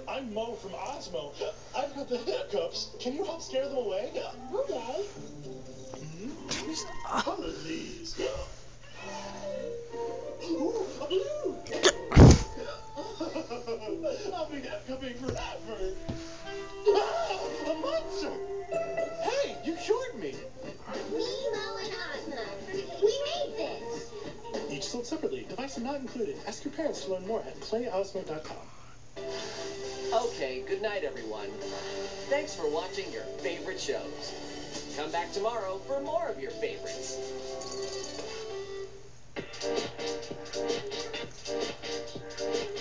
I'm Mo from Osmo. I've got the hiccups. Can you help scare them away? Okay. Please. I'll be hiccuping forever. A monster! Hey, you cured me. Me, Mo, and Ozma. We made this. Each sold separately. Device not included. Ask your parents to learn more at playosmo.com. Okay, good night, everyone. Thanks for watching your favorite shows. Come back tomorrow for more of your favorites.